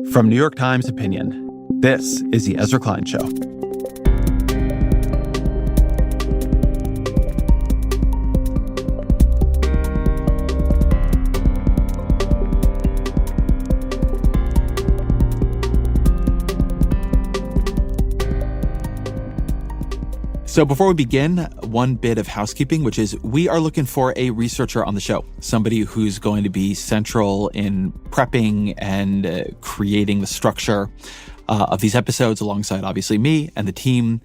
From New York Times Opinion, this is the Ezra Klein Show. So before we begin, one bit of housekeeping, which is we are looking for a researcher on the show, somebody who's going to be central in prepping and creating the structure of these episodes alongside, obviously, me and the team.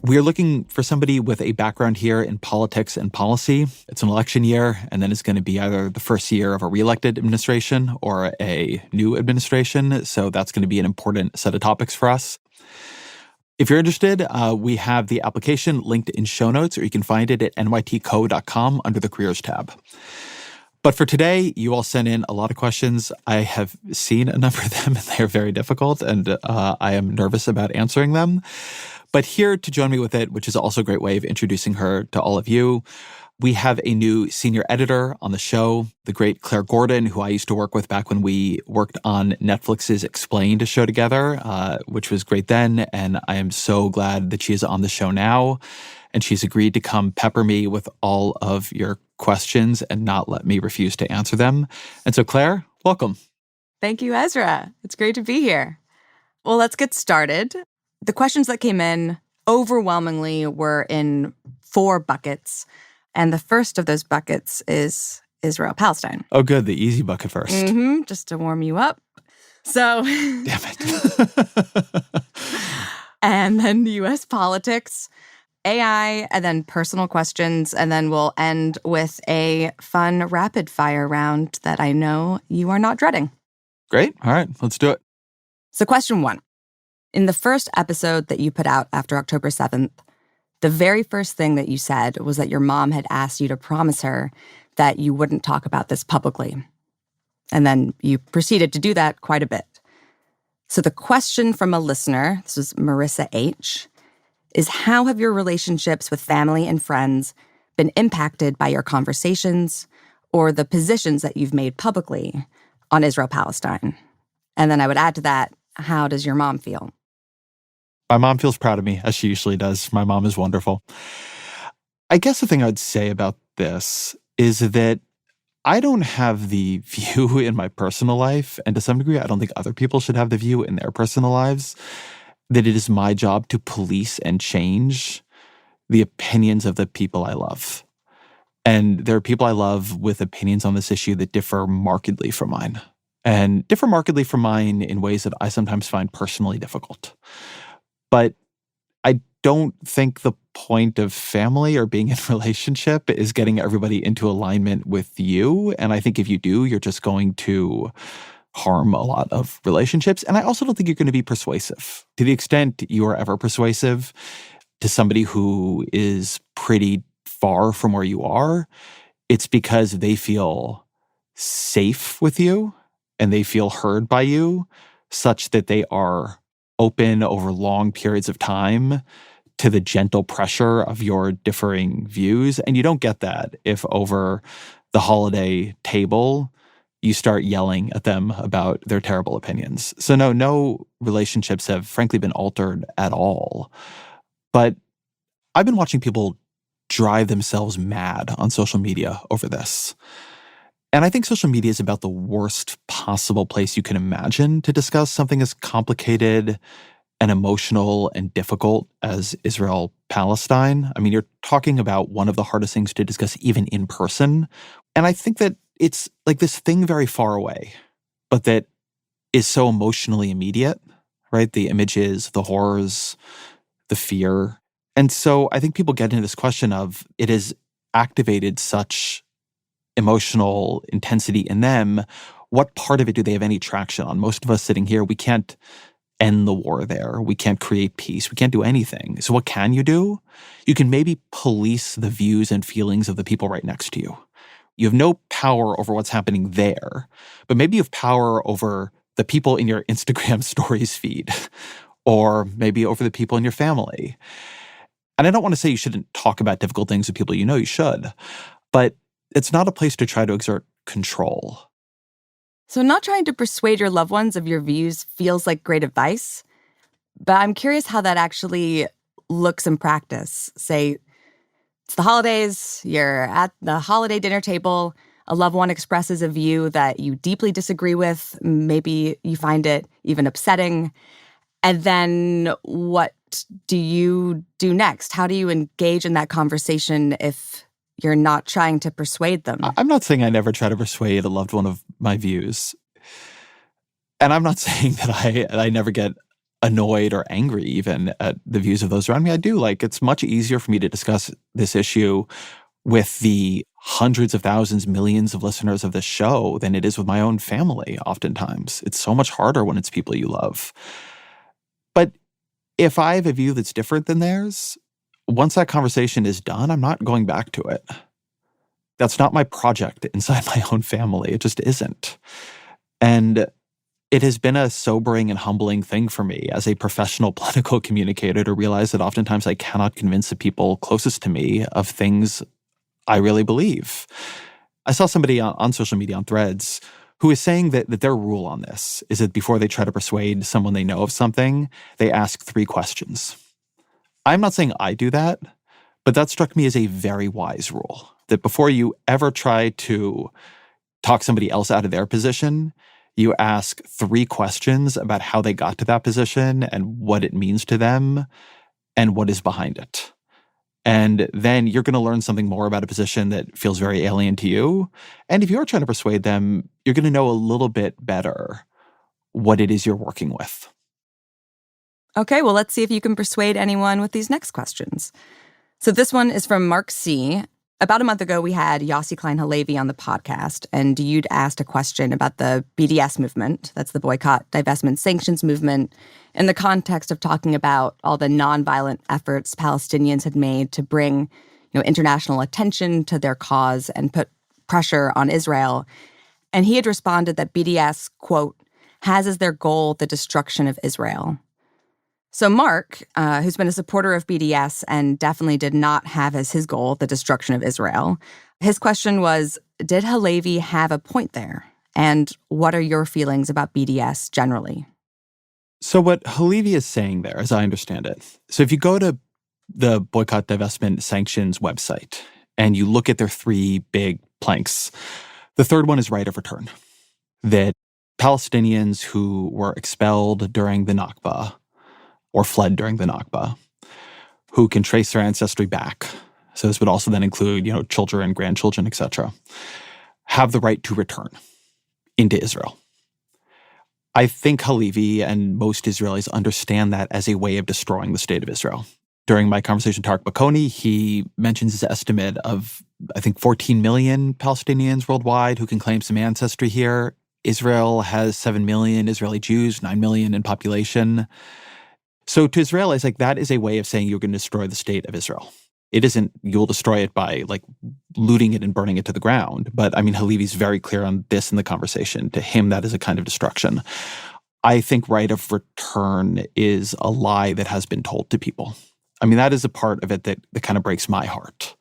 We are looking for somebody with a background here in politics and policy. It's an election year, and then it's going to be either the first year of a reelected administration or a new administration. So that's going to be an important set of topics for us. If you're interested, we have the application linked in show notes, or you can find it at nytco.com under the Careers tab. But for today, you all sent in a lot of questions. I have seen a number of them, and they're very difficult, and I am nervous about answering them. But here to join me with it, which is also a great way of introducing her to all of you, we have a new senior editor on the show, the great Claire Gordon, who I used to work with back when we worked on Netflix's Explained show together, which was great then. And I am so glad that she is on the show now. And she's agreed to come pepper me with all of your questions and not let me refuse to answer them. And so, Claire, welcome. Thank you, Ezra. It's great to be here. Well, let's get started. The questions that came in overwhelmingly were in 4 buckets. And the first of those buckets is Israel-Palestine. Oh, good. The easy bucket first. Just to warm you up. So. Damn it. And then U.S. politics, AI, and then personal questions. And then we'll end with a fun rapid fire round that I know you are not dreading. Great. All right. Let's do it. So question 1. In the first episode that you put out after October 7th, the very first thing that you said was that your mom had asked you to promise her that you wouldn't talk about this publicly. And then you proceeded to do that quite a bit. So the question from a listener, this was Marissa H., is how have your relationships with family and friends been impacted by your conversations or the positions that you've made publicly on Israel-Palestine? And then I would add to that, how does your mom feel? My mom feels proud of me, as she usually does. My mom is wonderful. I guess the thing I'd say about this is that I don't have the view in my personal life, and to some degree, I don't think other people should have the view in their personal lives, that it is my job to police and change the opinions of the people I love. And there are people I love with opinions on this issue that differ markedly from mine, and differ markedly from mine in ways that I sometimes find personally difficult. But I don't think the point of family or being in a relationship is getting everybody into alignment with you. And I think if you do, you're just going to harm a lot of relationships. And I also don't think you're going to be persuasive. To the extent you are ever persuasive to somebody who is pretty far from where you are, it's because they feel safe with you and they feel heard by you such that they are open over long periods of time to the gentle pressure of your differing views. And you don't get that if over the holiday table, you start yelling at them about their terrible opinions. So no relationships have frankly been altered at all. But I've been watching people drive themselves mad on social media over this. And I think social media is about the worst possible place you can imagine to discuss something as complicated and emotional and difficult as Israel-Palestine. I mean, you're talking about one of the hardest things to discuss even in person. And I think that it's like this thing very far away, but that is so emotionally immediate, right? The images, the horrors, the fear. And so I think people get into this question of it has activated such emotional intensity in them. What part of it do they have any traction on? Most of us sitting here, we can't end the war there. We can't create peace. We can't do anything. So what can you do? You can maybe police the views and feelings of the people right next to you. You have no power over what's happening there, but maybe you have power over the people in your Instagram stories feed, or maybe over the people in your family. And I don't want to say you shouldn't talk about difficult things with people you know you should, but it's not a place to try to exert control. So not trying to persuade your loved ones of your views feels like great advice, but I'm curious how that actually looks in practice. Say, it's the holidays, you're at the holiday dinner table, a loved one expresses a view that you deeply disagree with, maybe you find it even upsetting, and then what do you do next? How do you engage in that conversation if you're not trying to persuade them? I'm not saying I never try to persuade a loved one of my views. And I'm not saying that I never get annoyed or angry even at the views of those around me. I do. Like, it's much easier for me to discuss this issue with the hundreds of thousands, millions of listeners of this show than it is with my own family oftentimes. It's so much harder when it's people you love. But if I have a view that's different than theirs, once that conversation is done, I'm not going back to it. That's not my project inside my own family. It just isn't. And it has been a sobering and humbling thing for me as a professional political communicator to realize that oftentimes I cannot convince the people closest to me of things I really believe. I saw somebody on social media, on Threads, who is saying that their rule on this is that before they try to persuade someone they know of something, they ask 3 questions. I'm not saying I do that, but that struck me as a very wise rule, that before you ever try to talk somebody else out of their position, you ask 3 questions about how they got to that position and what it means to them and what is behind it. And then you're going to learn something more about a position that feels very alien to you. And if you're trying to persuade them, you're going to know a little bit better what it is you're working with. Okay, well, let's see if you can persuade anyone with these next questions. So this one is from Mark C. About a month ago, we had Ezra Klein Show on the podcast, and you'd asked a question about the BDS movement. That's the Boycott, Divestment, Sanctions movement, in the context of talking about all the nonviolent efforts Palestinians had made to bring, international attention to their cause and put pressure on Israel. And he had responded that BDS, quote, has as their goal the destruction of Israel. So Mark, who's been a supporter of BDS and definitely did not have as his goal the destruction of Israel, his question was, did Halevi have a point there? And what are your feelings about BDS generally? So what Halevi is saying there, as I understand it, so if you go to the Boycott, Divestment, Sanctions website and you look at their 3 big planks, the third one is right of return. That Palestinians who were expelled during the Nakba or fled during the Nakba, who can trace their ancestry back, so this would also then include, children, grandchildren, etc., have the right to return into Israel. I think Halevi and most Israelis understand that as a way of destroying the state of Israel. During my conversation with Tarek Bakoni, he mentions his estimate of, I think, 14 million Palestinians worldwide who can claim some ancestry here. Israel has 7 million Israeli Jews, 9 million in population. So to Israelis, that is a way of saying you're going to destroy the state of Israel. It isn't you'll destroy it by looting it and burning it to the ground. But Halevi's very clear on this in the conversation. To him, that is a kind of destruction. I think right of return is a lie that has been told to people. That is a part of it that kind of breaks my heart.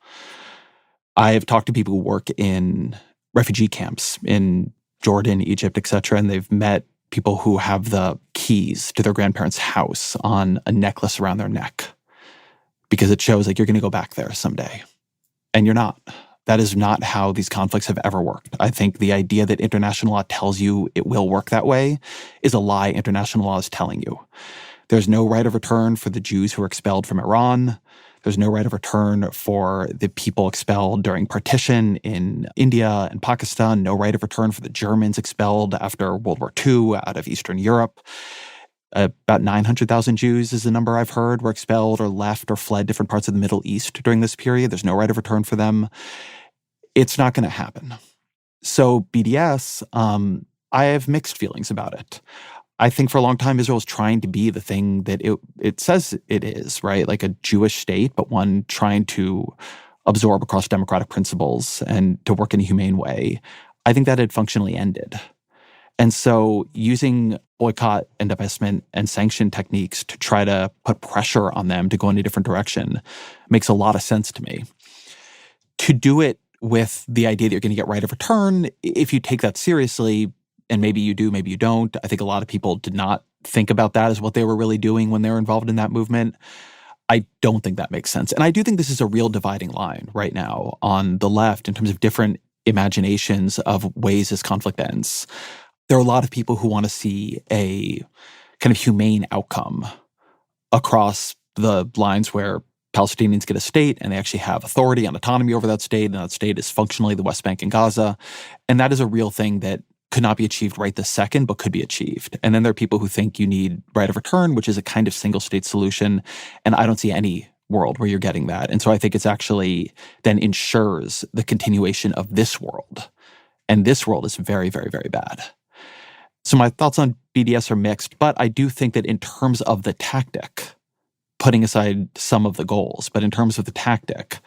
I have talked to people who work in refugee camps in Jordan, Egypt, etc., and they've met people who have the keys to their grandparents' house on a necklace around their neck because it shows you're going to go back there someday. And you're not. That is not how these conflicts have ever worked. I think the idea that international law tells you it will work that way is a lie international law is telling you. There's no right of return for the Jews who were expelled from Iran. There's no right of return for the people expelled during partition in India and Pakistan. No right of return for the Germans expelled after World War II out of Eastern Europe. About 900,000 Jews is the number I've heard were expelled or left or fled different parts of the Middle East during this period. There's no right of return for them. It's not going to happen. So BDS, I have mixed feelings about it. I think for a long time, Israel was trying to be the thing that it says it is, right? Like a Jewish state, but one trying to absorb across democratic principles and to work in a humane way. I think that had functionally ended. And so using boycott and divestment and sanction techniques to try to put pressure on them to go in a different direction makes a lot of sense to me. To do it with the idea that you're going to get right of return, if you take that seriously, and maybe you do, maybe you don't. I think a lot of people did not think about that as what they were really doing when they were involved in that movement. I don't think that makes sense. And I do think this is a real dividing line right now on the left in terms of different imaginations of ways this conflict ends. There are a lot of people who want to see a kind of humane outcome across the lines where Palestinians get a state and they actually have authority and autonomy over that state, and that state is functionally the West Bank and Gaza. And that is a real thing that could not be achieved right this second, but could be achieved. And then there are people who think you need right of return, which is a kind of single state solution. And I don't see any world where you're getting that. And so I think it's actually then ensures the continuation of this world. And this world is very, very, very bad. So my thoughts on BDS are mixed, but I do think that in terms of the tactic, putting aside some of the goals, but in terms of the tactic,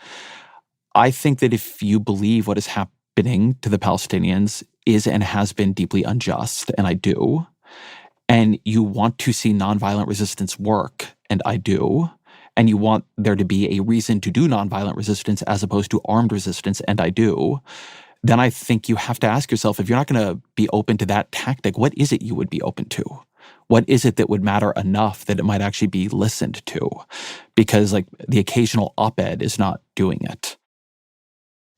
I think that if you believe what is happening to the Palestinians is and has been deeply unjust, and I do, and you want to see nonviolent resistance work, and I do, and you want there to be a reason to do nonviolent resistance as opposed to armed resistance, and I do, then I think you have to ask yourself, if you're not going to be open to that tactic, what is it you would be open to? What is it that would matter enough that it might actually be listened to? Because like the occasional op-ed is not doing it.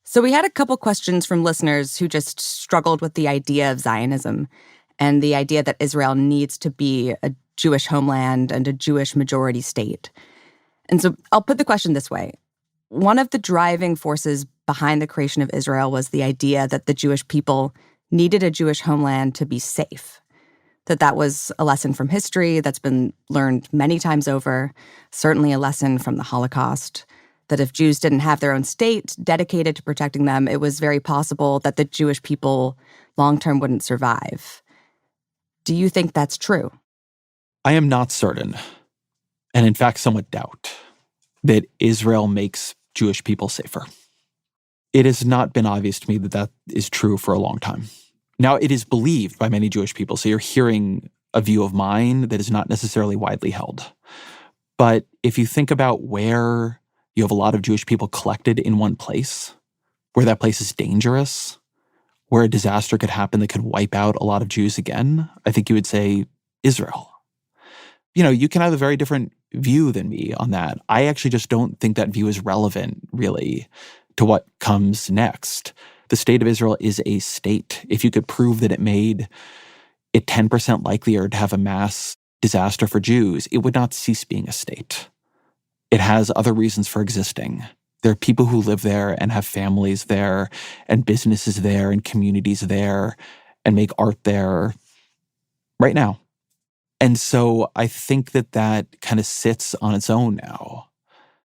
So we had a couple questions from listeners who just struggled with the idea of Zionism and the idea that Israel needs to be a Jewish homeland and a Jewish majority state. And so I'll put the question this way. One of the driving forces behind the creation of Israel was the idea that the Jewish people needed a Jewish homeland to be safe. That was a lesson from history that's been learned many times over, certainly a lesson from the Holocaust, that if Jews didn't have their own state dedicated to protecting them, it was very possible that the Jewish people long-term wouldn't survive. Do you think that's true? I am not certain, and in fact somewhat doubt, that Israel makes Jewish people safer. It has not been obvious to me that that is true for a long time. Now, it is believed by many Jewish people, so you're hearing a view of mine that is not necessarily widely held. But if you think about where you have a lot of Jewish people collected in one place, where that place is dangerous, where a disaster could happen that could wipe out a lot of Jews again, I think you would say Israel. You know, you can have a very different view than me on that. I actually just don't think that view is relevant, really, to what comes next. The state of Israel is a state. If you could prove that it made it 10% likelier to have a mass disaster for Jews, it would not cease being a state. It has other reasons for existing. There are people who live there and have families there and businesses there and communities there and make art there right now. And so I think that that kind of sits on its own now.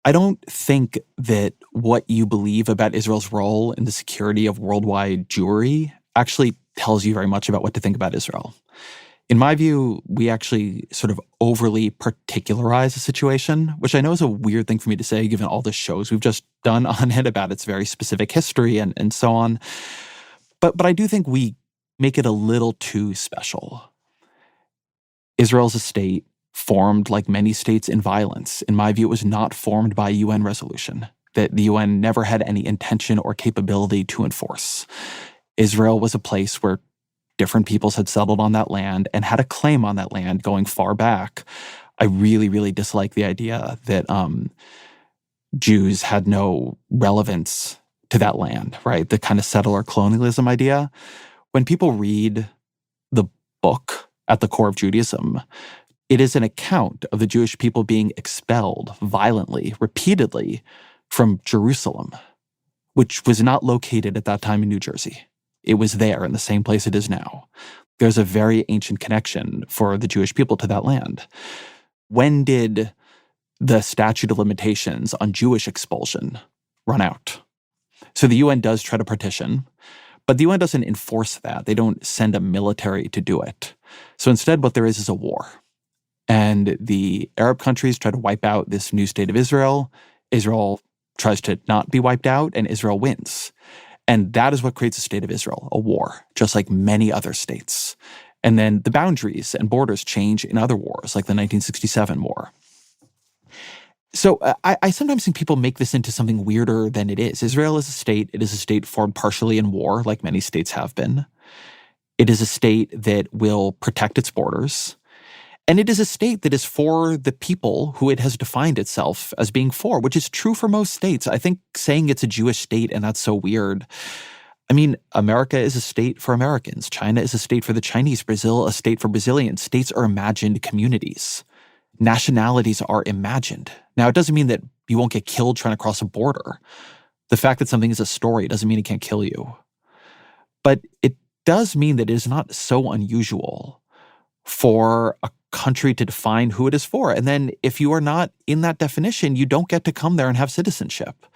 I don't think that what you believe about Israel's role in the security of worldwide Jewry actually tells you very much about what to think about Israel. In my view, we actually sort of overly particularize the situation, which I know is a weird thing for me to say given all the shows we've just done on it about its very specific history and so on. But I do think we make it a little too special. Israel's a state formed like many states in violence. In my view, it was not formed by a UN resolution that the UN never had any intention or capability to enforce. Israel was a place where different peoples had settled on that land and had a claim on that land going far back. I really, really dislike the idea that Jews had no relevance to that land, right? The kind of settler colonialism idea. When people read the book at the core of Judaism, it is an account of the Jewish people being expelled violently, repeatedly from Jerusalem, which was not located at that time in New Jersey. It was there in the same place it is now. There's a very ancient connection for the Jewish people to that land. When did the statute of limitations on Jewish expulsion run out? So the UN does try to partition, but the UN doesn't enforce that. They don't send a military to do it. So instead, what there is a war. And the Arab countries try to wipe out this new state of Israel. Israel tries to not be wiped out, and Israel wins. And that is what creates a state of Israel, a war, just like many other states. And then the boundaries and borders change in other wars, like the 1967 war. So I sometimes think people make this into something weirder than it is. Israel is a state. It is a state formed partially in war, like many states have been. It is a state that will protect its borders. And it is a state that is for the people who it has defined itself as being for, which is true for most states. I think saying it's a Jewish state and that's so weird. I mean, America is a state for Americans. China is a state for the Chinese. Brazil, a state for Brazilians. States are imagined communities. Nationalities are imagined. Now, it doesn't mean that you won't get killed trying to cross a border. The fact that something is a story doesn't mean it can't kill you. But it does mean that it is not so unusual for a country to define who it is for. And then if you are not in that definition, you don't get to come there and have citizenship.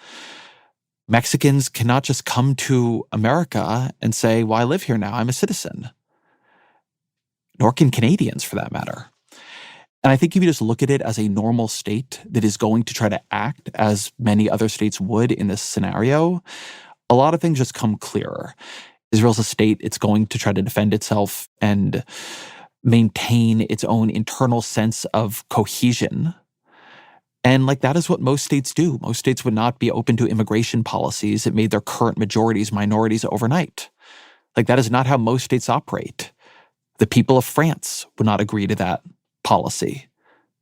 Mexicans cannot just come to America and say, well, I live here now, I'm a citizen. Nor can Canadians, for that matter. And I think if you just look at it as a normal state that is going to try to act as many other states would in this scenario, a lot of things just come clearer. Israel's a state, it's going to try to defend itself and maintain its own internal sense of cohesion. And that is what most states do. Most states would not be open to immigration policies that made their current majorities minorities overnight. That is not how most states operate. The people of France would not agree to that policy.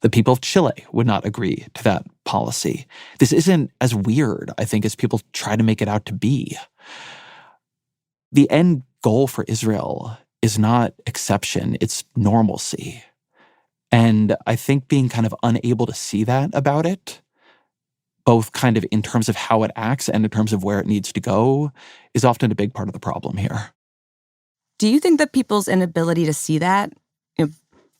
The people of Chile would not agree to that policy. This isn't as weird, I think, as people try to make it out to be. The end goal for Israel is not exception, it's normalcy. And I think being kind of unable to see that about it, both kind of in terms of how it acts and in terms of where it needs to go, is often a big part of the problem here. Do you think that people's inability to see that,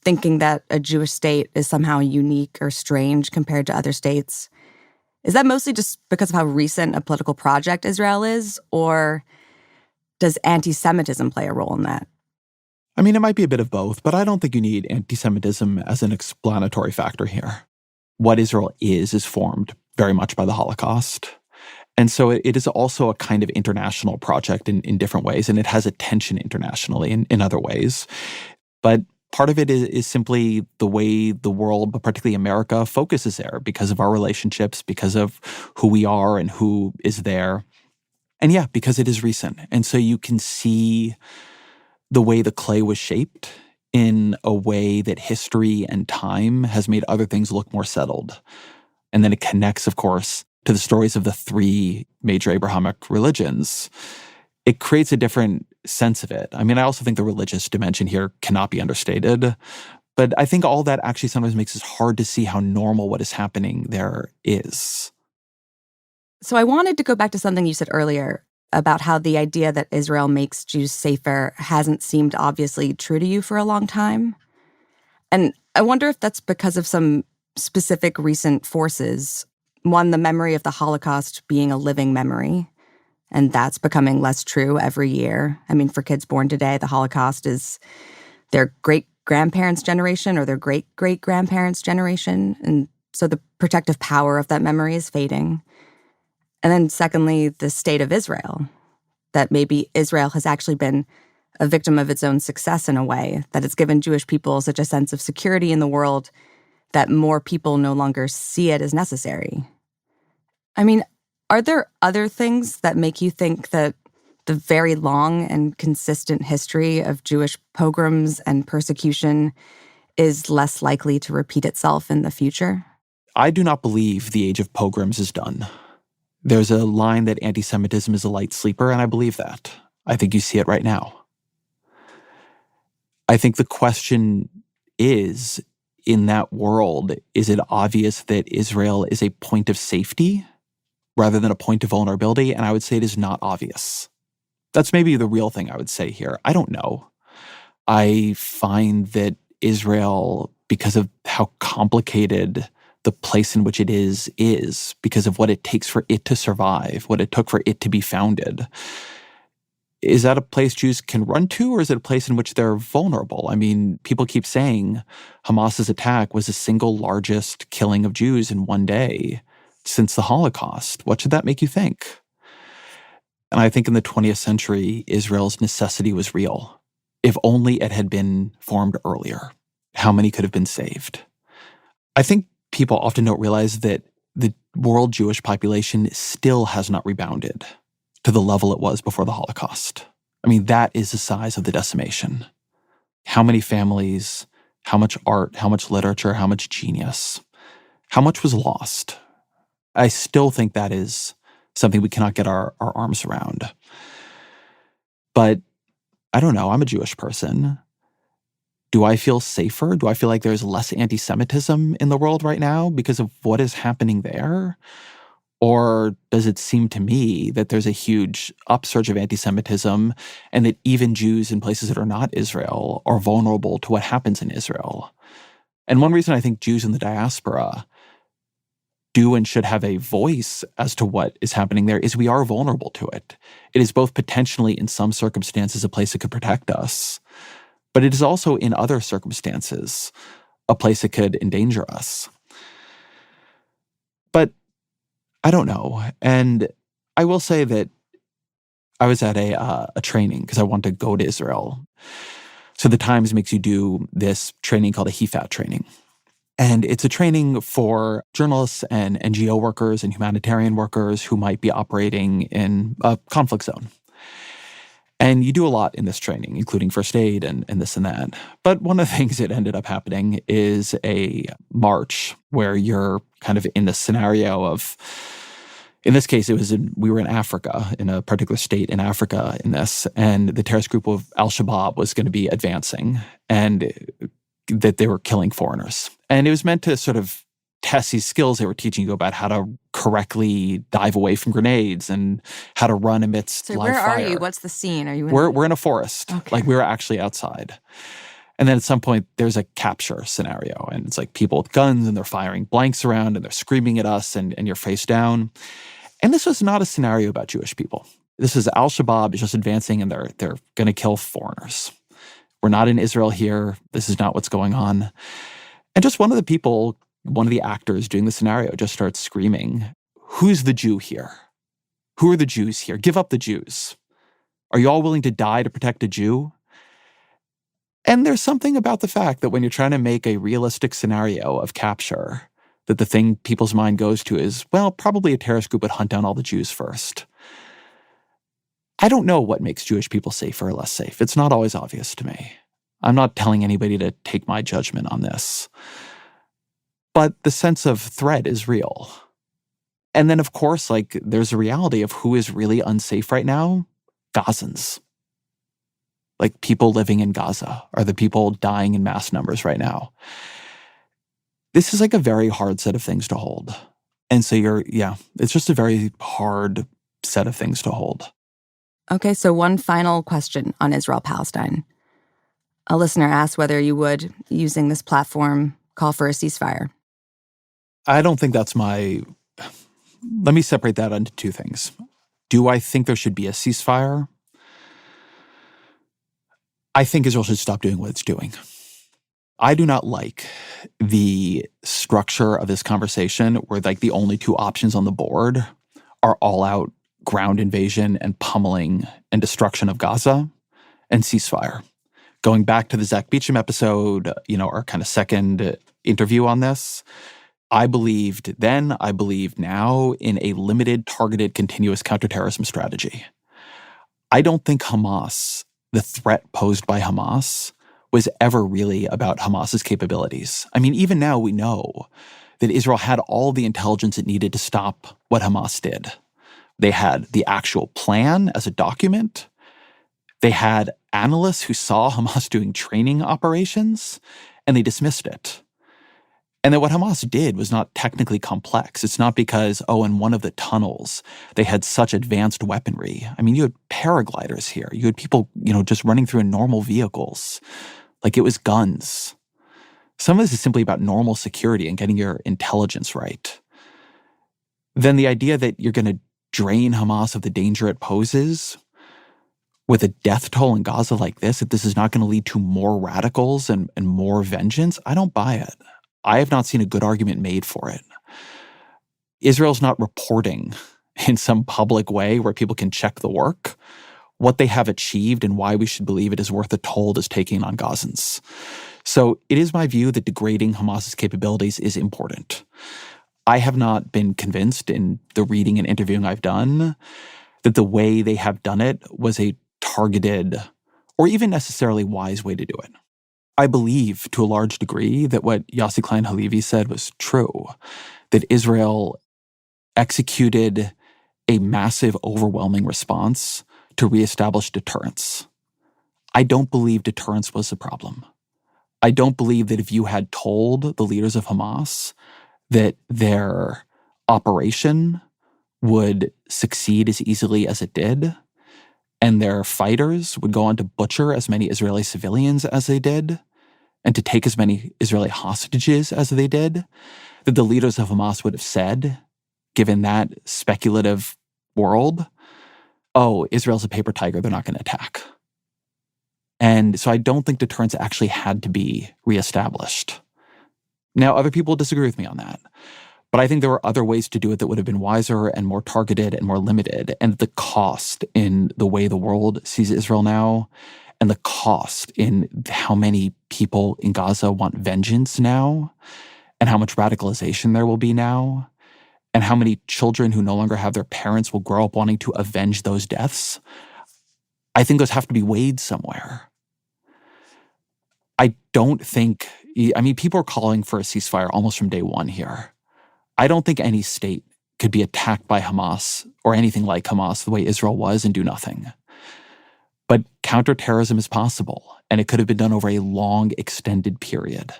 thinking that a Jewish state is somehow unique or strange compared to other states, is that mostly just because of how recent a political project Israel is? Or does anti-Semitism play a role in that? I mean, it might be a bit of both, but I don't think you need anti-Semitism as an explanatory factor here. What Israel is formed very much by the Holocaust. And so it is also a kind of international project in different ways, and it has attention internationally in other ways. But part of it is simply the way the world, but particularly America, focuses there because of our relationships, because of who we are and who is there. And yeah, because it is recent. And so you can see the way the clay was shaped in a way that history and time has made other things look more settled. And then it connects, of course, to the stories of the three major Abrahamic religions. It creates a different sense of it. I mean, I also think the religious dimension here cannot be understated. But I think all that actually sometimes makes it hard to see how normal what is happening there is. So I wanted to go back to something you said earlier about how the idea that Israel makes Jews safer hasn't seemed obviously true to you for a long time. And I wonder if that's because of some specific recent forces. One, the memory of the Holocaust being a living memory, and that's becoming less true every year. I mean, for kids born today, the Holocaust is their great-grandparents' generation or their great-great-grandparents' generation, and so the protective power of that memory is fading. And then secondly, the state of Israel, that maybe Israel has actually been a victim of its own success in a way, that it's given Jewish people such a sense of security in the world that more people no longer see it as necessary. I mean, are there other things that make you think that the very long and consistent history of Jewish pogroms and persecution is less likely to repeat itself in the future? I do not believe the age of pogroms is done. There's a line that anti-Semitism is a light sleeper, and I believe that. I think you see it right now. I think the question is, in that world, is it obvious that Israel is a point of safety rather than a point of vulnerability? And I would say it is not obvious. That's maybe the real thing I would say here. I don't know. I find that Israel, because of how complicated the place in which it is because of what it takes for it to survive, what it took for it to be founded. Is that a place Jews can run to, or is it a place in which they're vulnerable? I mean, people keep saying Hamas's attack was the single largest killing of Jews in one day since the Holocaust. What should that make you think? And I think in the 20th century, Israel's necessity was real. If only it had been formed earlier, how many could have been saved? I think people often don't realize that the world Jewish population still has not rebounded to the level it was before the Holocaust. I mean, that is the size of the decimation. How many families, how much art, how much literature, how much genius, how much was lost? I still think that is something we cannot get our arms around. But I don't know, I'm a Jewish person. Do I feel safer? Do I feel like there's less anti-Semitism in the world right now because of what is happening there? Or does it seem to me that there's a huge upsurge of anti-Semitism and that even Jews in places that are not Israel are vulnerable to what happens in Israel? And one reason I think Jews in the diaspora do and should have a voice as to what is happening there is we are vulnerable to it. It is both potentially, in some circumstances, a place that could protect us, but it is also, in other circumstances, a place that could endanger us. But I don't know. And I will say that I was at a training because I wanted to go to Israel. So the Times makes you do this training called a HEFAT training. And it's a training for journalists and NGO workers and humanitarian workers who might be operating in a conflict zone. And you do a lot in this training, including first aid and this and that. But one of the things that ended up happening is a march where you're kind of in the scenario of, in this case, we were in Africa, in a particular state in Africa in this, and the terrorist group of Al-Shabaab was going to be advancing, and that they were killing foreigners. And it was meant to sort of test these skills they were teaching you about how to correctly dive away from grenades and how to run amidst live fire. So where are you? What's the scene? Are you in We're in a forest. Okay. Like we were actually outside. And then at some point, there's a capture scenario. And it's like people with guns and they're firing blanks around and they're screaming at us and you're face down. And this was not a scenario about Jewish people. This is Al-Shabaab is just advancing and they're going to kill foreigners. We're not in Israel here. This is not what's going on. And just one of the actors doing the scenario just starts screaming, "Who's the Jew here? Who are the Jews here? Give up the Jews. Are you all willing to die to protect a Jew?" And there's something about the fact that when you're trying to make a realistic scenario of capture, that the thing people's mind goes to is, well, probably a terrorist group would hunt down all the Jews first. I don't know what makes Jewish people safer or less safe. It's not always obvious to me. I'm not telling anybody to take my judgment on this. But the sense of threat is real. And then, of course, like, there's a reality of who is really unsafe right now. Gazans. Like, people living in Gaza are the people dying in mass numbers right now. This is like a very hard set of things to hold. And so it's just a very hard set of things to hold. Okay, so one final question on Israel-Palestine. A listener asked whether you would, using this platform, call for a ceasefire. I don't think that's let me separate that into two things. Do I think there should be a ceasefire? I think Israel should stop doing what it's doing. I do not like the structure of this conversation where like the only two options on the board are all-out ground invasion and pummeling and destruction of Gaza and ceasefire. Going back to the Zach Beecham episode, our kind of second interview on this, I believed then, I believe now in a limited, targeted, continuous counterterrorism strategy. I don't think Hamas, the threat posed by Hamas, was ever really about Hamas's capabilities. I mean, even now we know that Israel had all the intelligence it needed to stop what Hamas did. They had the actual plan as a document. They had analysts who saw Hamas doing training operations, and they dismissed it. And that what Hamas did was not technically complex. It's not because, in one of the tunnels, they had such advanced weaponry. I mean, you had paragliders here. You had people, just running through in normal vehicles. Like it was guns. Some of this is simply about normal security and getting your intelligence right. Then the idea that you're going to drain Hamas of the danger it poses with a death toll in Gaza like this, that this is not going to lead to more radicals and more vengeance, I don't buy it. I have not seen a good argument made for it. Israel's not reporting in some public way where people can check the work what they have achieved and why we should believe it is worth the toll it is taking on Gazans. So it is my view that degrading Hamas's capabilities is important. I have not been convinced in the reading and interviewing I've done that the way they have done it was a targeted or even necessarily wise way to do it. I believe to a large degree that what Yossi Klein said was true, that Israel executed a massive, overwhelming response to reestablish deterrence. I don't believe deterrence was the problem. I don't believe that if you had told the leaders of Hamas that their operation would succeed as easily as it did, and their fighters would go on to butcher as many Israeli civilians as they did, and to take as many Israeli hostages as they did, that the leaders of Hamas would have said, given that speculative world, oh, Israel's a paper tiger, they're not going to attack. And so I don't think deterrence actually had to be reestablished. Now, other people disagree with me on that. But I think there were other ways to do it that would have been wiser and more targeted and more limited. And the cost in the way the world sees Israel now, and the cost in how many people in Gaza want vengeance now, and how much radicalization there will be now, and how many children who no longer have their parents will grow up wanting to avenge those deaths, I think those have to be weighed somewhere. I don't think, people are calling for a ceasefire almost from day one here. I don't think any state could be attacked by Hamas or anything like Hamas the way Israel was and do nothing. But counterterrorism is possible, and it could have been done over a long, extended period.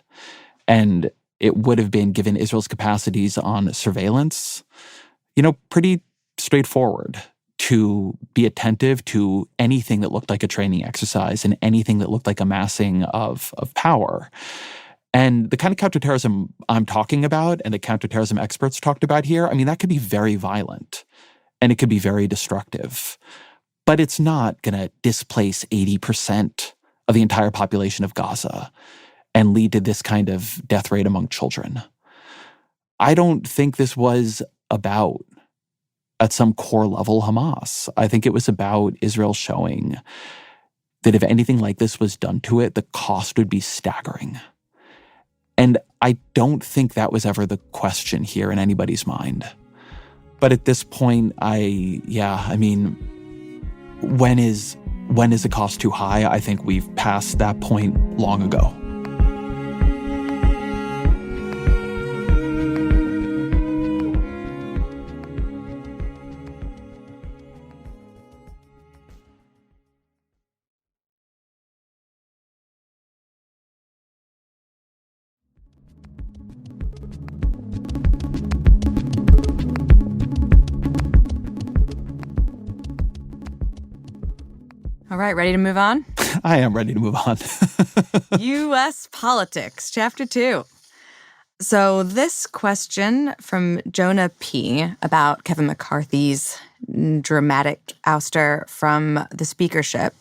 And it would have been, given Israel's capacities on surveillance, pretty straightforward to be attentive to anything that looked like a training exercise and anything that looked like amassing of power. And the kind of counterterrorism I'm talking about and the counterterrorism experts talked about here, that could be very violent and it could be very destructive. But it's not going to displace 80% of the entire population of Gaza and lead to this kind of death rate among children. I don't think this was about, at some core level, Hamas. I think it was about Israel showing that if anything like this was done to it, the cost would be staggering. And I don't think that was ever the question here in anybody's mind. But at this point, when is the cost too high? I think we've passed that point long ago. All right, ready to move on? I am ready to move on. U.S. politics, Chapter 2. So this question from Jonah P. about Kevin McCarthy's dramatic ouster from the speakership.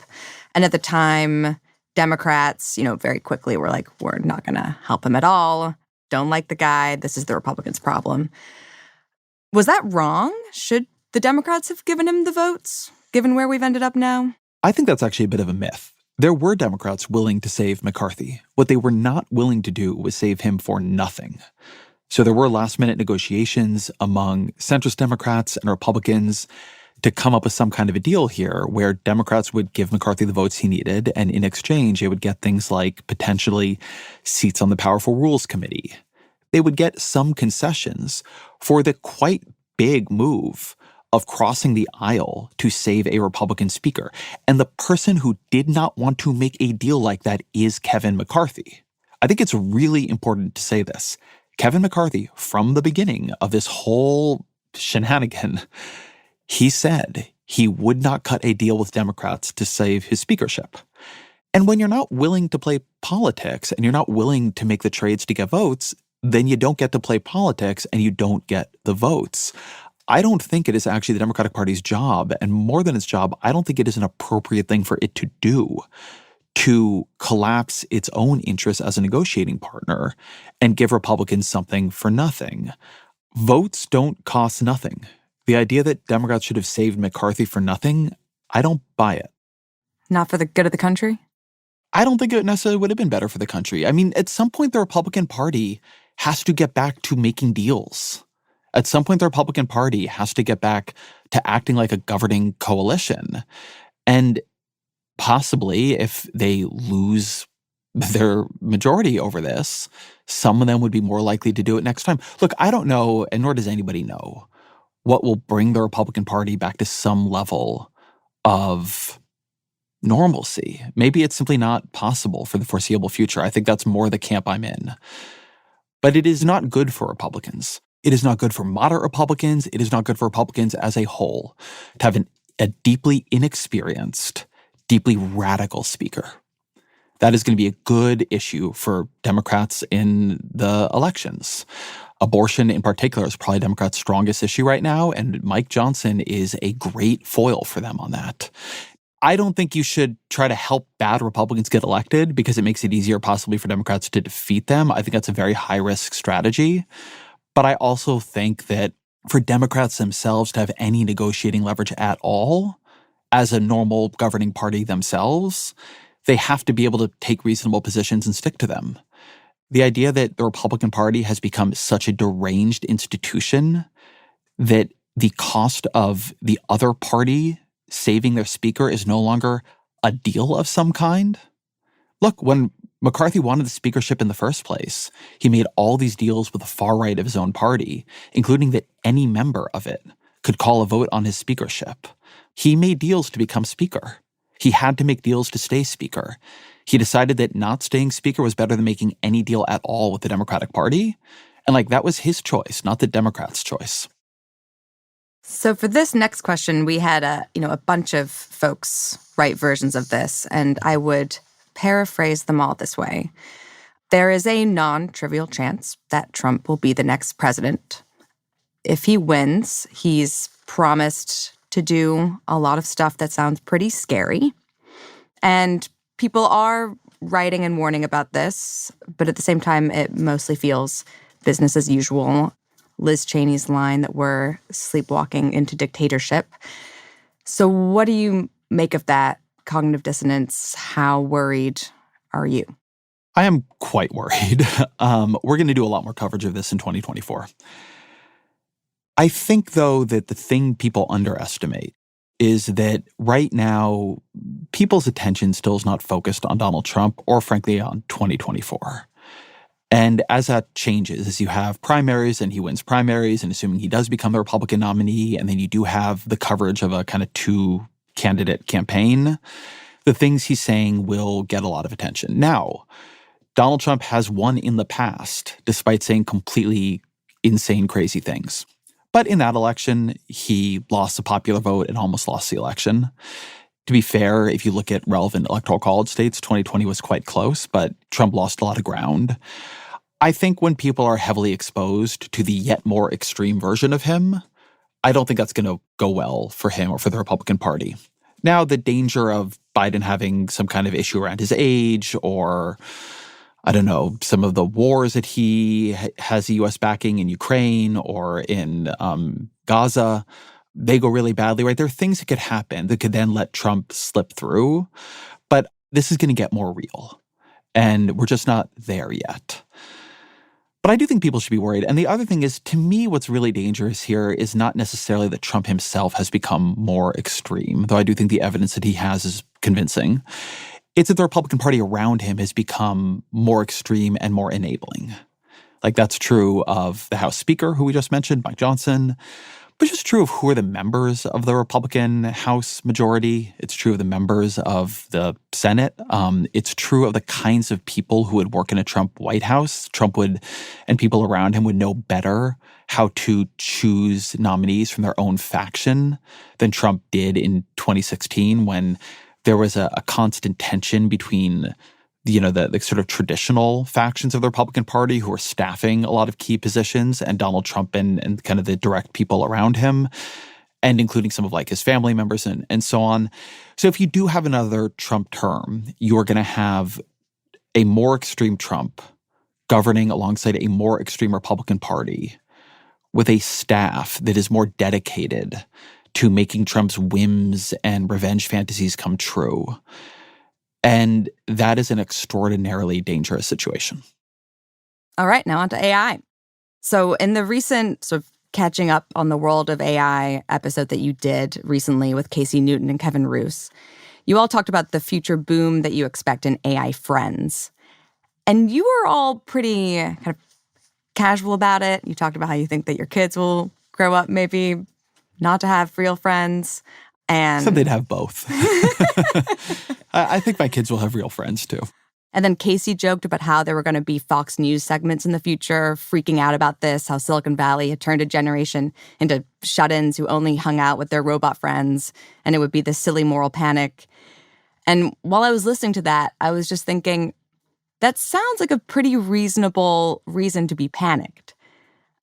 And at the time, Democrats, very quickly were like, we're not going to help him at all. Don't like the guy. This is the Republicans' problem. Was that wrong? Should the Democrats have given him the votes, given where we've ended up now? I think that's actually a bit of a myth. There were Democrats willing to save McCarthy. What they were not willing to do was save him for nothing. So there were last-minute negotiations among centrist Democrats and Republicans to come up with some kind of a deal here where Democrats would give McCarthy the votes he needed, and in exchange, they would get things like potentially seats on the Powerful Rules Committee. They would get some concessions for the quite big move of crossing the aisle to save a Republican speaker. And the person who did not want to make a deal like that is Kevin McCarthy. I think it's really important to say this. Kevin McCarthy, from the beginning of this whole shenanigan, he said he would not cut a deal with Democrats to save his speakership. And when you're not willing to play politics and you're not willing to make the trades to get votes, then you don't get to play politics and you don't get the votes. I don't think it is actually the Democratic Party's job, and more than its job, I don't think it is an appropriate thing for it to do, to collapse its own interests as a negotiating partner and give Republicans something for nothing. Votes don't cost nothing. The idea that Democrats should have saved McCarthy for nothing, I don't buy it. Not for the good of the country? I don't think it necessarily would have been better for the country. At some point, the Republican Party has to get back to making deals. At some point, the Republican Party has to get back to acting like a governing coalition. And possibly, if they lose their majority over this, some of them would be more likely to do it next time. Look, I don't know, and nor does anybody know, what will bring the Republican Party back to some level of normalcy. Maybe it's simply not possible for the foreseeable future. I think that's more the camp I'm in. But it is not good for Republicans. It is not good for moderate Republicans. It is not good for Republicans as a whole to have a deeply inexperienced, deeply radical speaker. That is going to be a good issue for Democrats in the elections. Abortion in particular is probably Democrats' strongest issue right now, and Mike Johnson is a great foil for them on that. I don't think you should try to help bad Republicans get elected because it makes it easier possibly for Democrats to defeat them. I think that's a very high-risk strategy. But I also think that for Democrats themselves to have any negotiating leverage at all as a normal governing party themselves, they have to be able to take reasonable positions and stick to them. The idea that the Republican Party has become such a deranged institution that the cost of the other party saving their speaker is no longer a deal of some kind. Look, when McCarthy wanted the speakership in the first place, he made all these deals with the far right of his own party, including that any member of it could call a vote on his speakership. He made deals to become speaker. He had to make deals to stay speaker. He decided that not staying speaker was better than making any deal at all with the Democratic Party. And that was his choice, not the Democrats' choice. So for this next question, we had a bunch of folks write versions of this, and I would paraphrase them all this way. There is a non-trivial chance that Trump will be the next president. If he wins, he's promised to do a lot of stuff that sounds pretty scary. And people are writing and warning about this, but at the same time, it mostly feels business as usual. Liz Cheney's line that we're sleepwalking into dictatorship. So what do you make of that cognitive dissonance? How worried are you? I am quite worried. We're going to do a lot more coverage of this in 2024. I think, though, that the thing people underestimate is that right now, people's attention still is not focused on Donald Trump or, frankly, on 2024. And as that changes, as you have primaries and he wins primaries, and assuming he does become the Republican nominee, and then you do have the coverage of a kind of two-candidate campaign, the things he's saying will get a lot of attention. Now, Donald Trump has won in the past, despite saying completely insane, crazy things. But in that election, he lost the popular vote and almost lost the election. To be fair, if you look at relevant electoral college states, 2020 was quite close, but Trump lost a lot of ground. I think when people are heavily exposed to the yet more extreme version of him, I don't think that's going to go well for him or for the Republican Party. Now, the danger of Biden having some kind of issue around his age or, I don't know, some of the wars that he has the U.S. backing in Ukraine or in Gaza, they go really badly, right? There are things that could happen that could then let Trump slip through. But this is going to get more real. And we're just not there yet. But I do think people should be worried. And the other thing is, to me, what's really dangerous here is not necessarily that Trump himself has become more extreme, though I do think the evidence that he has is convincing. It's that the Republican Party around him has become more extreme and more enabling. That's true of the House Speaker, who we just mentioned, Mike Johnson. But it's just true of who are the members of the Republican House majority. It's true of the members of the Senate. It's true of the kinds of people who would work in a Trump White House. Trump would, and people around him would know better how to choose nominees from their own faction than Trump did in 2016 when there was a constant tension between the sort of traditional factions of the Republican Party who are staffing a lot of key positions, and Donald Trump and kind of the direct people around him, and including some of his family members and so on. So if you do have another Trump term, you're going to have a more extreme Trump governing alongside a more extreme Republican Party with a staff that is more dedicated to making Trump's whims and revenge fantasies come true. And that is an extraordinarily dangerous situation. All right, now on to AI. So in the recent sort of catching up on the world of AI episode that you did recently with Casey Newton and Kevin Roose, you all talked about the future boom that you expect in AI friends. And you were all pretty kind of casual about it. You talked about how you think that your kids will grow up maybe not to have real friends. And So they'd have both. I think my kids will have real friends too. And then Casey joked about how there were going to be Fox News segments in the future, freaking out about this, how Silicon Valley had turned a generation into shut-ins who only hung out with their robot friends, and it would be this silly moral panic. And while I was listening to that, I was just thinking, that sounds like a pretty reasonable reason to be panicked.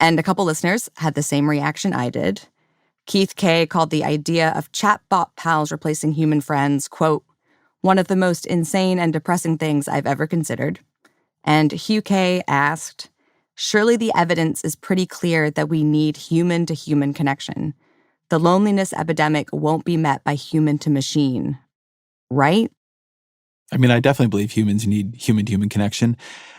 And a couple listeners had the same reaction I did. Keith K. called the idea of chatbot pals replacing human friends, quote, one of the most insane and depressing things I've ever considered. And Hugh K. asked, surely the evidence is pretty clear that we need human-to-human connection. The loneliness epidemic won't be met by human-to-machine. Right? I mean, I definitely believe humans need human-to-human connection.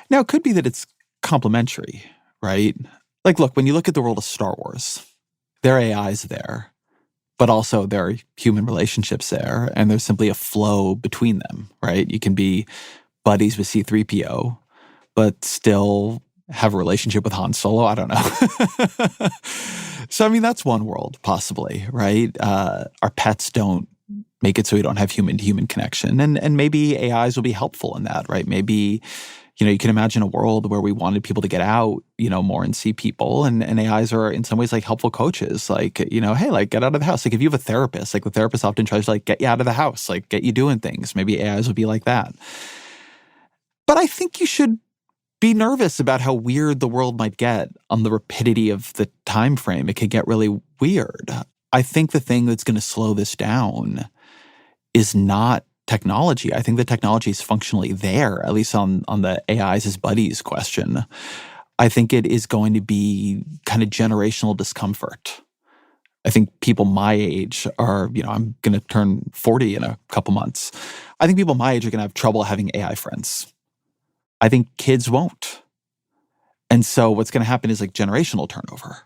Now, it could be that it's complementary, right? Like, look, when you look at the world of Star Wars, there are AIs there, but also there are human relationships there, and there's simply a flow between them, right? You can be buddies with C-3PO, but still have a relationship with Han Solo. I don't know. So, I mean, that's one world, possibly, right? Our pets don't make it so we don't have human-to-human connection. And maybe AIs will be helpful in that, right? Maybe, you can imagine a world where we wanted people to get out, more and see people. And AIs are in some ways like helpful coaches. Like, hey, like get out of the house. Like if you have a therapist, like the therapist often tries to like get you out of the house, like get you doing things. Maybe AIs will be like that. But I think you should be nervous about how weird the world might get on the rapidity of the time frame. It could get really weird. I think the thing that's going to slow this down is not technology. I think the technology is functionally there, at least on the AIs as buddies question. I think it is going to be kind of generational discomfort. I think people my age are, I'm going to turn 40 in a couple months. I think people my age are going to have trouble having AI friends. I think kids won't. And so what's going to happen is like generational turnover.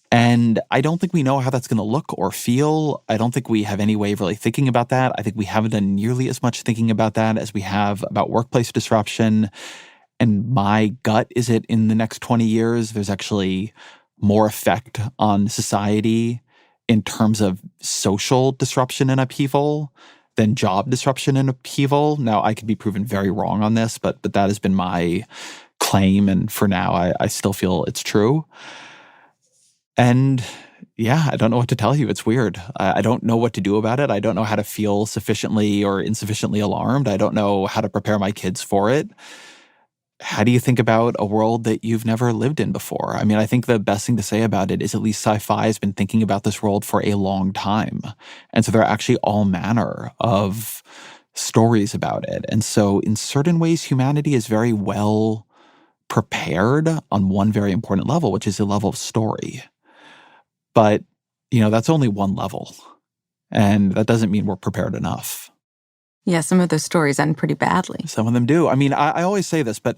And I don't think we know how that's going to look or feel. I don't think we have any way of really thinking about that. I think we haven't done nearly as much thinking about that as we have about workplace disruption. And my gut is that in the next 20 years, there's actually more effect on society in terms of social disruption and upheaval than job disruption and upheaval. Now, I could be proven very wrong on this, but that has been my claim. And for now, I still feel it's true. And yeah, I don't know what to tell you. It's weird. I don't know what to do about it. I don't know how to feel sufficiently or insufficiently alarmed. I don't know how to prepare my kids for it. How do you think about a world that you've never lived in before? I mean, I think the best thing to say about it is at least sci-fi has been thinking about this world for a long time. And so there are actually all manner of stories about it. And so in certain ways, humanity is very well prepared on one very important level, which is the level of story. But, that's only one level. And that doesn't mean we're prepared enough. Yeah, some of those stories end pretty badly. Some of them do. I mean, I always say this, but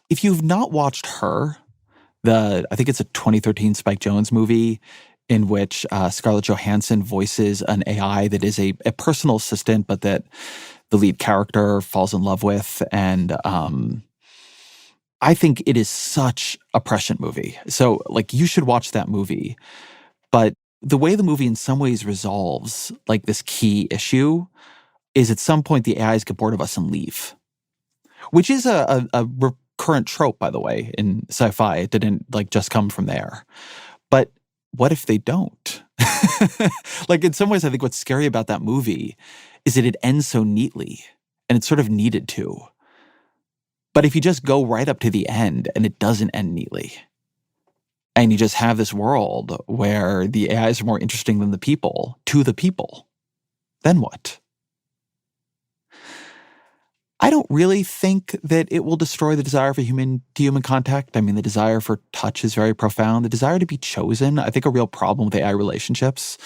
if you've not watched Her, I think it's a 2013 Spike Jonze movie in which Scarlett Johansson voices an AI that is a personal assistant, but that the lead character falls in love with. And I think it is such a prescient movie. So, like, you should watch that movie. But the way the movie in some ways resolves like this key issue is at some point the AIs get bored of us and leave, which is a recurrent trope, by the way, in sci-fi. It didn't like just come from there. But what if they don't? Like in some ways, I think what's scary about that movie is that it ends so neatly, and it sort of needed to. But if you just go right up to the end and it doesn't end neatly, and you just have this world where the AIs are more interesting than the people, to the people, then what? I don't really think that it will destroy the desire for human-to-human contact. I mean, the desire for touch is very profound. The desire to be chosen, I think a real problem with AI relationships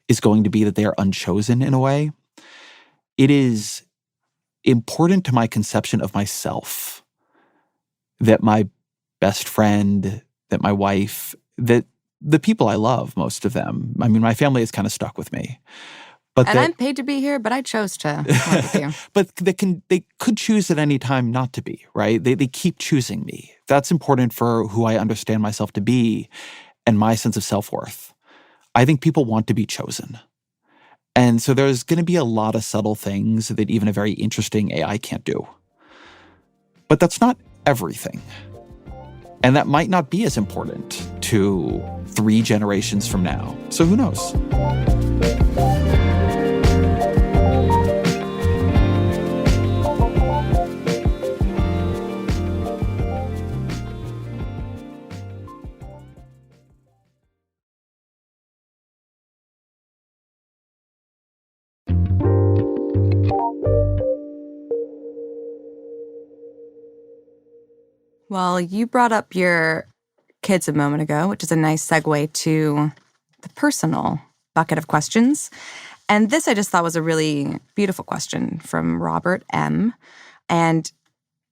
is going to be that they are unchosen in a way. It is important to my conception of myself that my best friend, that my wife, that the people I love, most of them, I mean, my family is kind of stuck with me. But And I'm paid to be here, but I chose to work with you. but they could choose at any time not to be, right? They keep choosing me. That's important for who I understand myself to be and my sense of self-worth. I think people want to be chosen. And so there's going to be a lot of subtle things that even a very interesting AI can't do. But that's not everything. And that might not be as important to 3 generations from now. So who knows? Well, you brought up your kids a moment ago, which is a nice segue to the personal bucket of questions. And this I just thought was a really beautiful question from Robert M. And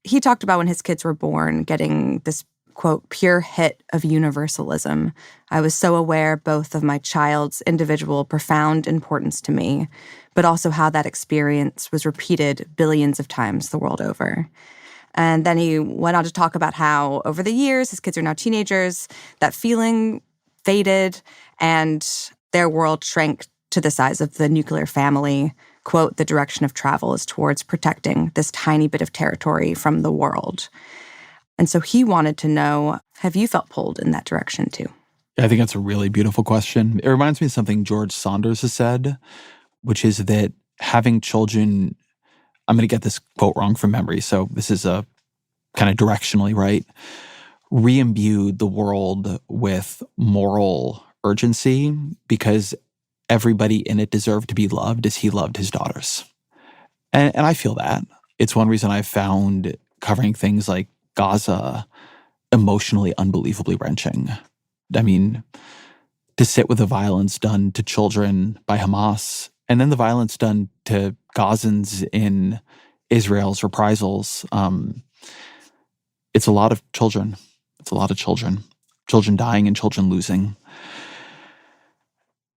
he talked about when his kids were born, getting this, quote, pure hit of universalism. I was so aware both of my child's individual profound importance to me, but also how that experience was repeated billions of times the world over. And then he went on to talk about how over the years, his kids are now teenagers, that feeling faded and their world shrank to the size of the nuclear family. Quote, the direction of travel is towards protecting this tiny bit of territory from the world. And so he wanted to know, have you felt pulled in that direction too? I think that's a really beautiful question. It reminds me of something George Saunders has said, which is that having children, I'm going to get this quote wrong from memory, so this is a kind of directionally right, re-imbued the world with moral urgency because everybody in it deserved to be loved as he loved his daughters. And I feel that. It's one reason I've found covering things like Gaza emotionally unbelievably wrenching. I mean, to sit with the violence done to children by Hamas and then the violence done to Gazans in Israel's reprisals, it's a lot of children. It's a lot of children. Children dying and children losing.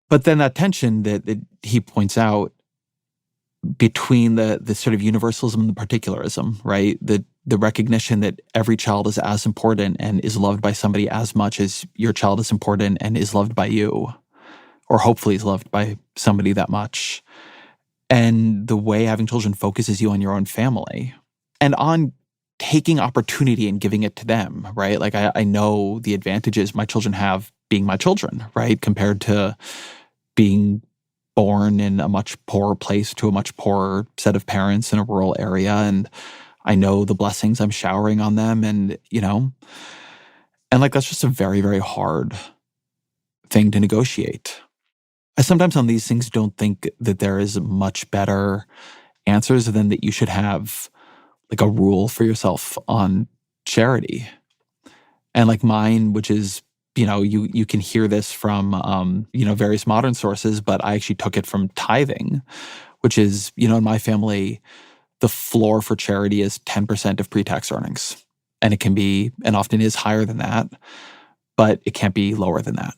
But then that tension that he points out between the sort of universalism and the particularism, right? The recognition that every child is as important and is loved by somebody as much as your child is important and is loved by you, or hopefully is loved by somebody that much. And the way having children focuses you on your own family and on taking opportunity and giving it to them, right? Like I know the advantages my children have being my children, right? Compared to being born in a much poorer place to a much poorer set of parents in a rural area. And I know the blessings I'm showering on them and, and like that's just a very, very hard thing to negotiate. I sometimes on these things don't think that there is much better answers than that you should have like a rule for yourself on charity. And like mine, which is, you can hear this from, various modern sources, but I actually took it from tithing, which is, in my family, the floor for charity is 10% of pre-tax earnings. And it can be, and often is higher than that, but it can't be lower than that.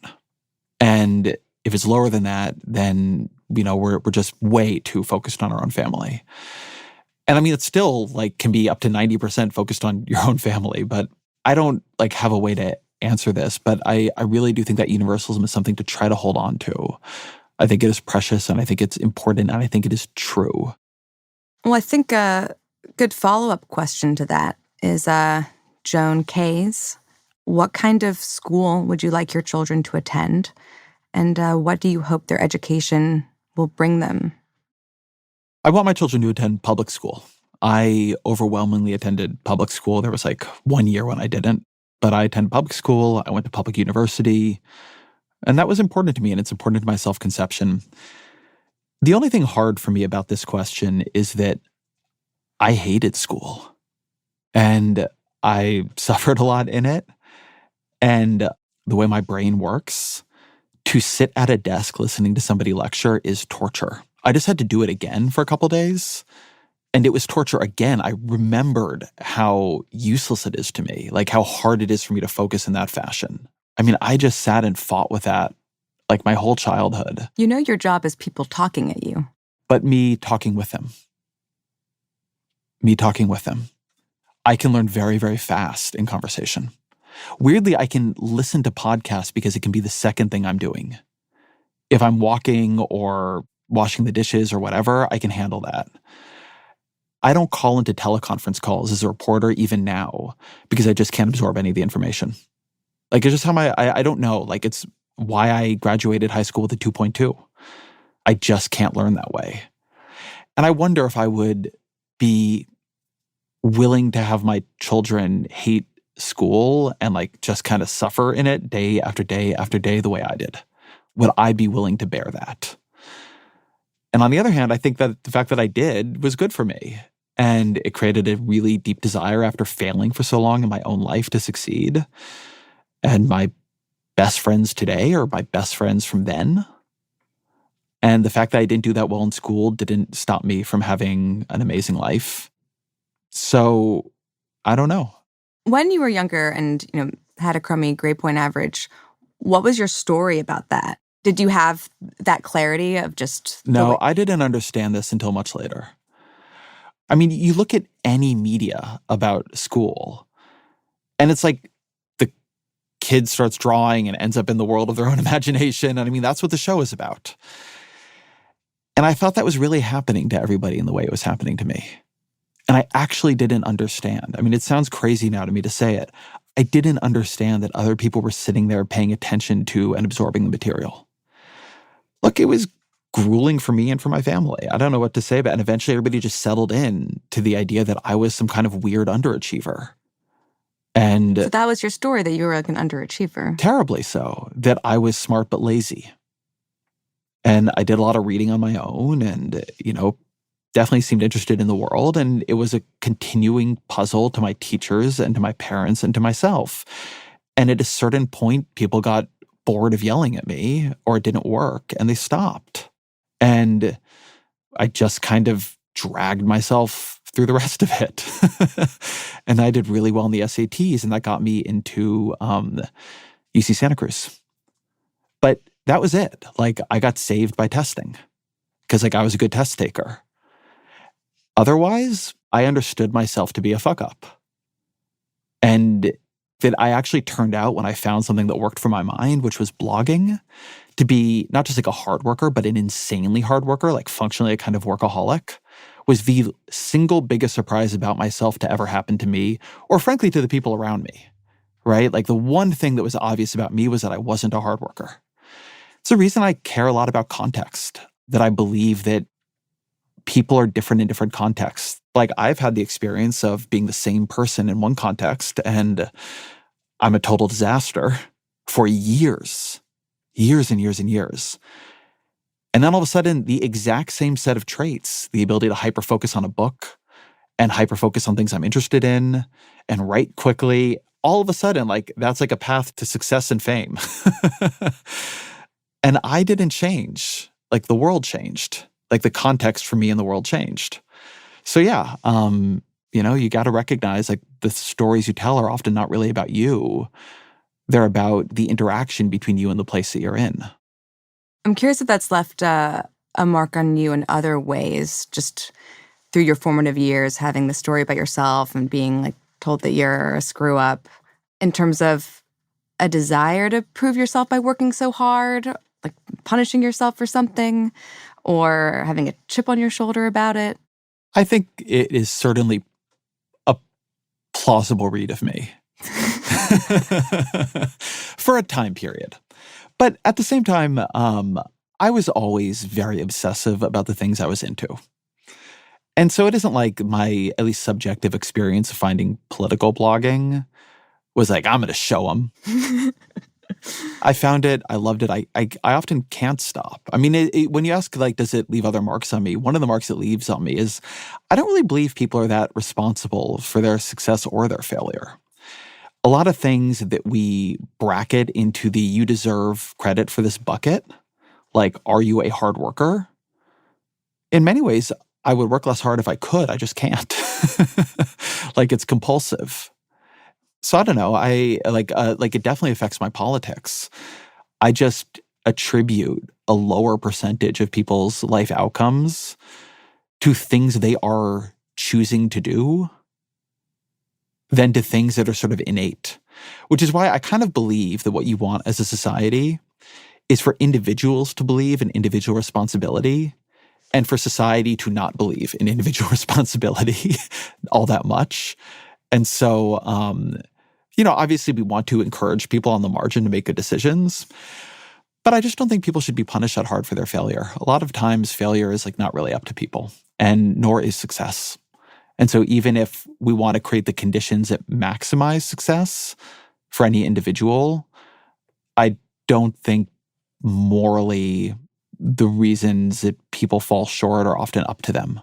And if it's lower than that, then, we're just way too focused on our own family. And I mean, it still like can be up to 90% focused on your own family, but I don't like have a way to answer this, but I really do think that universalism is something to try to hold on to. I think it is precious and I think it's important and I think it is true. Well, I think a good follow-up question to that is Joan K's. What kind of school would you like your children to attend? And what do you hope their education will bring them? I want my children to attend public school. I overwhelmingly attended public school. There was like 1 year when I didn't, but I attended public school. I went to public university, and that was important to me, and it's important to my self-conception. The only thing hard for me about this question is that I hated school, and I suffered a lot in it, and the way my brain works, to sit at a desk listening to somebody lecture is torture. I just had to do it again for a couple days. And it was torture again. I remembered how useless it is to me, like how hard it is for me to focus in that fashion. I mean, I just sat and fought with that like my whole childhood. You know your job is people talking at you. But me talking with them. Me talking with them. I can learn very, very fast in conversation. Weirdly, I can listen to podcasts because it can be the second thing I'm doing. If I'm walking or washing the dishes or whatever, I can handle that. I don't call into teleconference calls as a reporter even now because I just can't absorb any of the information. Like, it's just how I don't know. Like, it's why I graduated high school with a 2.2. I just can't learn that way. And I wonder if I would be willing to have my children hate school and like just kind of suffer in it day after day after day the way I did. Would I be willing to bear that? And on the other hand, I think that the fact that I did was good for me. And it created a really deep desire after failing for so long in my own life to succeed. And my best friends today are my best friends from then. And the fact that I didn't do that well in school didn't stop me from having an amazing life. So I don't know. When you were younger and, had a crummy grade point average, what was your story about that? Did you have that clarity of just... No, I didn't understand this until much later. I mean, you look at any media about school, and it's like the kid starts drawing and ends up in the world of their own imagination. And I mean, that's what the show is about. And I thought that was really happening to everybody in the way it was happening to me. And I actually didn't understand. I mean, it sounds crazy now to me to say it. I didn't understand that other people were sitting there paying attention to and absorbing the material. Look, it was grueling for me and for my family. I don't know what to say about it. And eventually everybody just settled in to the idea that I was some kind of weird underachiever. And so that was your story, that you were like an underachiever. Terribly so. That I was smart but lazy. And I did a lot of reading on my own and, definitely seemed interested in the world. And it was a continuing puzzle to my teachers and to my parents and to myself. And at a certain point, people got bored of yelling at me or it didn't work and they stopped. And I just kind of dragged myself through the rest of it. And I did really well in the SATs, and that got me into UC Santa Cruz. But that was it. Like, I got saved by testing because I was a good test taker. Otherwise, I understood myself to be a fuck up. And that I actually turned out, when I found something that worked for my mind, which was blogging, to be not just like a hard worker, but an insanely hard worker, like functionally a kind of workaholic, was the single biggest surprise about myself to ever happen to me, or frankly to the people around me, right? Like, the one thing that was obvious about me was that I wasn't a hard worker. It's the reason I care a lot about context, that I believe that people are different in different contexts. Like, I've had the experience of being the same person in one context, and I'm a total disaster for years and years and years. And then all of a sudden, the exact same set of traits, the ability to hyper-focus on a book and hyper-focus on things I'm interested in and write quickly, all of a sudden, like, that's like a path to success and fame. And I didn't change. Like, the world changed. Like, the context for me in the world changed. So yeah, you got to recognize, like, the stories you tell are often not really about you. They're about the interaction between you and the place that you're in. I'm curious if that's left a mark on you in other ways, just through your formative years, having the story about yourself and being like told that you're a screw up, in terms of a desire to prove yourself by working so hard, like punishing yourself for something, or having a chip on your shoulder about it. I think it is certainly a plausible read of me for a time period. But at the same time, I was always very obsessive about the things I was into. And so it isn't like my, at least subjective experience of finding political blogging was like, I'm going to show them. I found it. I loved it. I often can't stop. I mean, when you ask, like, does it leave other marks on me? One of the marks it leaves on me is I don't really believe people are that responsible for their success or their failure. A lot of things that we bracket into the you deserve credit for this bucket, like, are you a hard worker? In many ways, I would work less hard if I could. I just can't. Like, it's compulsive. So I don't know. It definitely affects my politics. I just attribute a lower percentage of people's life outcomes to things they are choosing to do than to things that are sort of innate. Which is why I kind of believe that what you want as a society is for individuals to believe in individual responsibility and for society to not believe in individual responsibility all that much. And so, obviously we want to encourage people on the margin to make good decisions, but I just don't think people should be punished that hard for their failure. A lot of times failure is not really up to people, and nor is success. And so even if we want to create the conditions that maximize success for any individual, I don't think morally the reasons that people fall short are often up to them.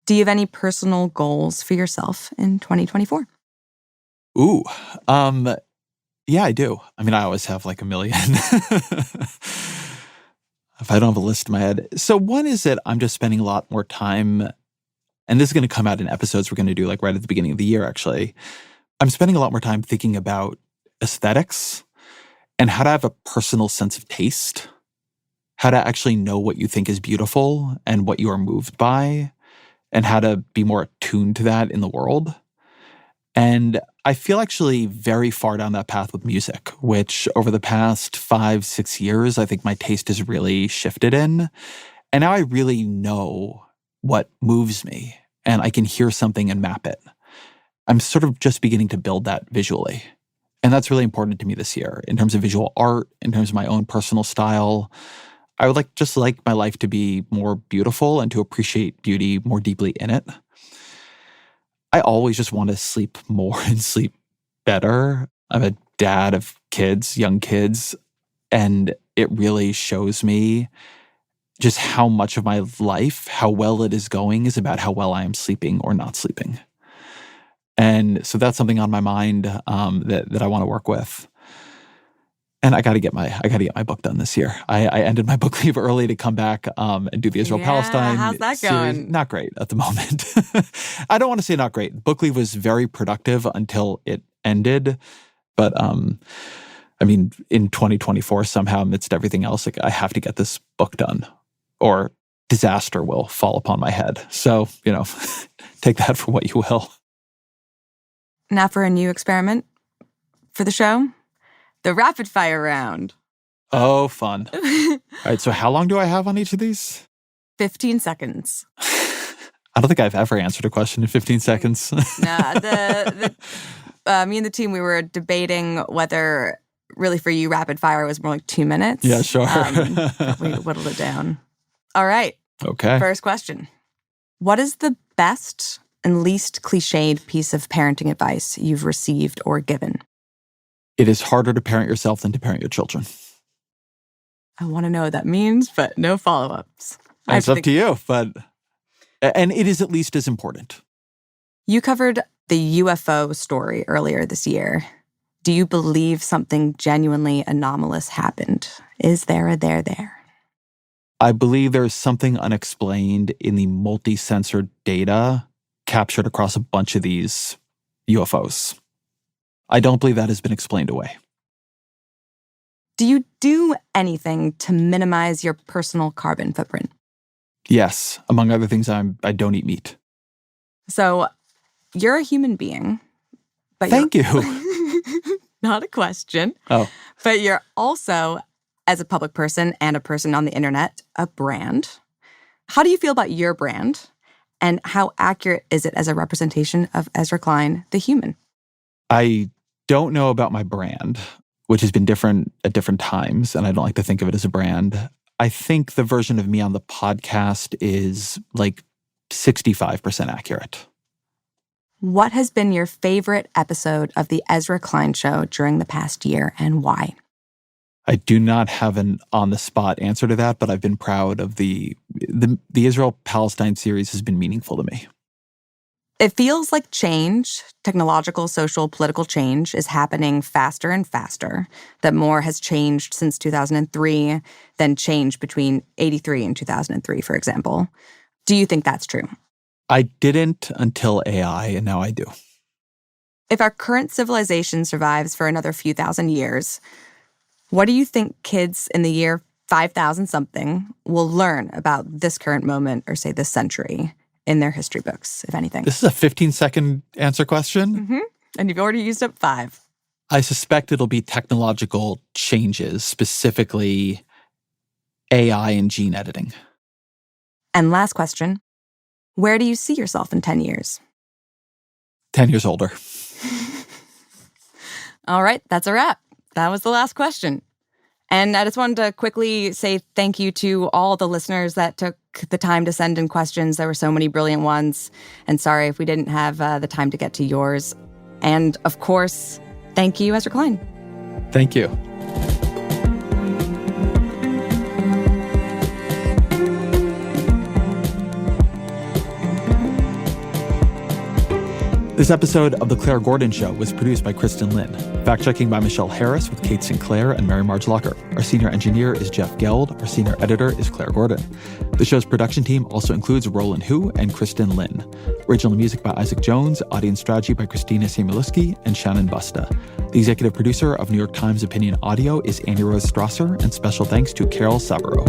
Do you have any personal goals for yourself in 2024? Ooh, yeah, I do. I mean, I always have a million. If I don't have a list in my head. So one is that I'm just spending a lot more time, and this is going to come out in episodes we're going to do right at the beginning of the year, actually. I'm spending a lot more time thinking about aesthetics and how to have a personal sense of taste, how to actually know what you think is beautiful and what you are moved by, and how to be more attuned to that in the world. And I feel actually very far down that path with music, which over the past 5-6 years, I think my taste has really shifted in. And now I really know what moves me, and I can hear something and map it. I'm sort of just beginning to build that visually. And that's really important to me this year in terms of visual art, in terms of my own personal style. I would just like my life to be more beautiful and to appreciate beauty more deeply in it. I always just want to sleep more and sleep better. I'm a dad of kids, young kids, and it really shows me just how much of my life, how well it is going, is about how well I am sleeping or not sleeping. And so that's something on my mind that I want to work with. And I got to get my book done this year. I ended my book leave early to come back and do the Israel-Palestine how's that series. going? Not great at the moment. I don't want to say not great. Book leave was very productive until it ended. But in 2024, somehow amidst everything else, I have to get this book done, or disaster will fall upon my head. So, take that for what you will. Now for a new experiment for the show. The rapid fire round. Oh, fun. All right, so how long do I have on each of these? 15 seconds. I don't think I've ever answered a question in 15 seconds. Me and the team, we were debating whether really for you rapid fire was more like 2 minutes. Yeah, sure. We whittled it down. All right. Okay. First question. What is the best and least cliched piece of parenting advice you've received or given? It is harder to parent yourself than to parent your children. I want to know what that means, but no follow-ups. It's up to you, and it is at least as important. You covered the UFO story earlier this year. Do you believe something genuinely anomalous happened? Is there a there? I believe there's something unexplained in the multi-sensor data captured across a bunch of these UFOs. I don't believe that has been explained away. Do you do anything to minimize your personal carbon footprint? Yes. Among other things, I don't eat meat. So you're a human being. But Thank you. Not a question. Oh. But you're also, as a public person and a person on the internet, a brand. How do you feel about your brand? And how accurate is it as a representation of Ezra Klein, the human? I don't know about my brand, which has been different at different times, and I don't like to think of it as a brand. I think the version of me on the podcast is 65% accurate. What has been your favorite episode of the Ezra Klein Show during the past year, and why? I do not have an on-the-spot answer to that, but I've been proud of the Israel-Palestine series has been meaningful to me. It feels like change, technological, social, political change, is happening faster and faster, that more has changed since 2003 than changed between 83 and 2003, for example. Do you think that's true? I didn't until AI, and now I do. If our current civilization survives for another few thousand years, What do you think kids in the year 5000 something will learn about this current moment or say this century in their history books, if anything? This is a 15-second answer question. Mm-hmm. And you've already used up 5. I suspect it'll be technological changes, specifically AI and gene editing. And last question, where do you see yourself in 10 years? 10 years older. All right, that's a wrap. That was the last question. And I just wanted to quickly say thank you to all the listeners that took the time to send in questions. There were so many brilliant ones. And sorry if we didn't have the time to get to yours. And of course, thank you, Ezra Klein. Thank you. This episode of The Claire Gordon Show was produced by Kristen Lynn. Fact-checking by Michelle Harris with Kate Sinclair and Mary Marge Locker. Our senior engineer is Jeff Geld. Our senior editor is Claire Gordon. The show's production team also includes Roland Hu and Kristen Lynn. Original music by Isaac Jones, audience strategy by Christina Samuliski and Shannon Busta. The executive producer of New York Times Opinion Audio is Annie Rose Strasser, and special thanks to Carol Saburo.